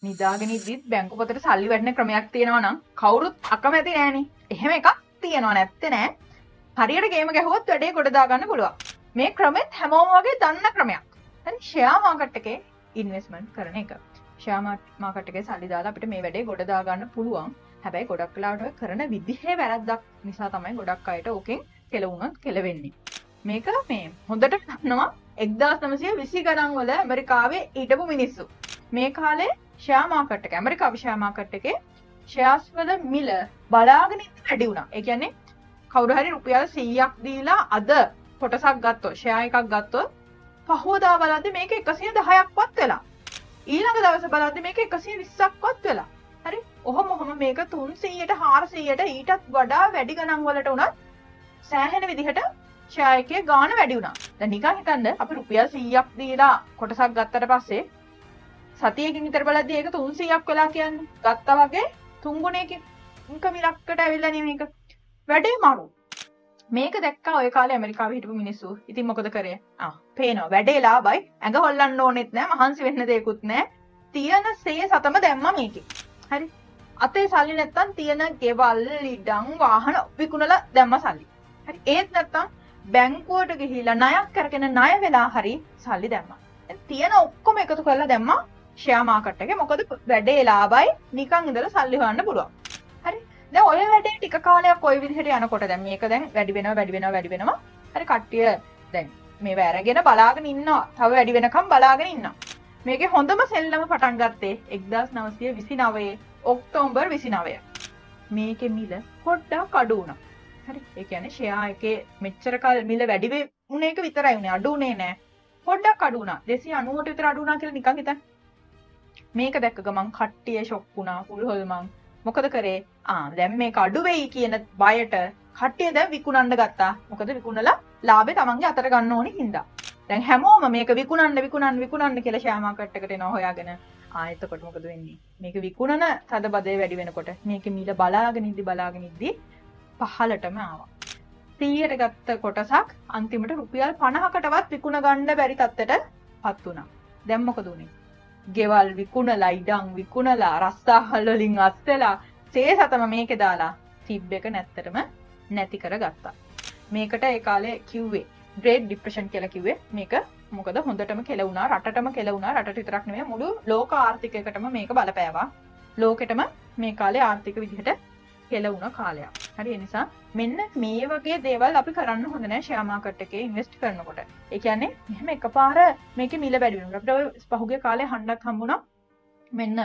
නිදාගෙන ඉද්දිත් බැංකු පොතට සල්ලි වැටෙන ක්‍රමයක් තියෙනවා නම් කවුරුත් අකමැති නෑනේ. එහෙම එකක් තියෙනවා නැත්තේ නෑ. හරියට ගේම ගැහුවොත් වැඩේ ගොඩ දාගන්න පුළුවන්. මේ ක්‍රමෙත් හැමෝම වගේ දන්න ක්‍රමයක්. දැන් ෂෙයා මාකට් එකේ ඉන්වෙස්ට්මන්ට් කරන එක. ෂෙයා මාකට් එකේ සල්ලි දාලා අපිට මේ වැඩේ ගොඩ දාගන්න පුළුවන්. හැබැයි ගොඩක් වෙලාවට ඔය කරන විදිහේ වැරද්දක් නිසා තමයි ගොඩක් අයට ඕකෙන් කෙලවුණත් කෙලවෙන්නේ. මේක මේ හොඳට දන්නවා 1920 ගණන් වල ඇමරිකාවේ හිටපු මිනිස්සු. මේ කාලේ ෂෙයා මාකට් එක ඇමරිකාවේ ෂෙයා මාකට් එකේ ෂෙයාර්ස් වල මිල බලාගෙන ඉඳ වැඩි වුණා. ඒ කියන්නේ කවුරු හරි රුපියල් 100ක් දීලා අද කොටසක් ගත්තොත් ෂෙයා එකක් ගත්තොත් පහවදා බලද්දි මේක 110ක්වත් වෙලා. ඊළඟ දවසේ බලද්දි මේක 120ක්වත් වෙලා. හරි? ඔහොම මේක 300ට 400ට ඊටත් වඩා වැඩි ගණන් වලට උනත් සෑහෙන විදිහට ෂෙයා එකේ ගාණ වැඩි වුණා. දැන් නිකන් හිතන්න අපි රුපියල් 100ක් දීලා කොටසක් ගත්තට පස්සේ සතියකින් විතර බලද්දී ඒක 300ක් වෙලා කියන්නේ. ගත්තා වගේ 3 ගුණයකින් ඉන්කම් ඉලක්කයට ඇවිල්ලා නේ මේක. වැඩේ මාරු. මේක දැක්කා ඔය කාලේ ඇමරිකාවේ හිටපු මිනිස්සු. ඉතින් මොකද කරේ? පේනවා වැඩේ ලාභයි. ඇඟ හොල්ලන්න ඕනෙත් නෑ, මහන්සි වෙන්න දෙයක්වත් නෑ. තියෙන සේ සතම දැම්මා මේකේ. හරි? අතේ සල්ලි නැත්තම් තියෙන ගෙවල්, ඉඩම්, වාහන විකුණලා දැම්මා සල්ලි. හරි? ඒත් නැත්තම් බැංකුවට ගිහිල්ලා ණයක් කරගෙන ණය වෙලා හරි සල්ලි දැම්මා. තියෙන ඔක්කොම එකතු කරලා දැම්මා ෂෙයා මාකට් එකේ. මොකද වැඩේ ලාභයි, නිකන් ඉඳලා සල්ලි හොයන්න පුළුවන්. හරි? දැන් ඔය වැඩේ ටික කාලයක් ඔය විදිහට යනකොට දැන් මේක දැන් වැඩි වෙනවා. හරි කට්ටිය දැන් මේව අරගෙන බලාගෙන ඉන්නවා. තව වැඩි වෙනකම් බලාගෙන ඉන්නවා. මේකේ හොඳම සෙල්ලම පටන් ගත්තේ 1929 ඔක්තෝබර් 29. මේකේ මිල පොඩ්ඩක් අඩු වුණා. හරි? ඒ කියන්නේ ෂෙයා එකේ මෙච්චර කල් මිල වැඩි වුණ එක විතරයි උනේ. අඩු උනේ නෑ. පොඩ්ඩක් අඩු වුණා. 290ට විතර අඩු වුණා කියලා නිකන් හිතන්න. මේක දැක්ක ගමන් කට්ටිය ෂොක් වුණා. පුල්හොල්මන් මොකද කරේ? දැන් මේක අඩු වෙයි කියන බයට කට්ටිය දැන් විකුණන්න ගත්තා. මොකද විකුණලා ලාභේ තමන්ගේ අතට ගන්න ඕනේ හින්දා. දැන් හැමෝම මේක විකුණන්න කියලා ෂෙයා මාකට් එකට එනවා හොයාගෙන. එතකොට මොකද වෙන්නේ? මේක විකුණන තදබදේ වැඩි වෙනකොට මේකේ මිල බලාගෙන ඉද්දි පහළටම ආවා. 100ට ගත්ත කොටසක් අන්තිමට රුපියල් 50කටවත් විකුණ ගන්න බැරි තත්ත්වයටපත් වුණා. දැන් මොකද උනේ? ගෙවල් විකුණලා, ඉඩම් විකුණලා, රස්සාවල් වලින් අස්සලා සේසතම මේකේ දාලා තිබ් එක නැත්තටම නැති කරගත්තා. මේකට ඒ කාලේ කිව්වේ ග්‍රේට් ડિප්‍රෙෂන් කියලා කිව්වේ. මේක මොකද හොඳටම කෙලවුණා, රටටම කෙලවුණා. රටට විතරක් නෙමෙයි මුළු ලෝක ආර්ථිකයකටම මේක බලපෑවා. ලෝකෙටම මේ කාලේ ආර්ථික විදිහට කෙලවුණ කාලයක්. හරි? ඒ නිසා මෙන්න මේ වගේ දේවල් අපි කරන්න හොඳ නෑ ෂෙයා මාකට් එකේ ඉන්වෙස්ට් කරනකොට. ඒ කියන්නේ මෙහෙම එකපාර මේකේ මිල වැඩි වෙනවා. අපිට ඔය පහුගිය කාලේ හන්ඩක් හම්බුණා. මෙන්න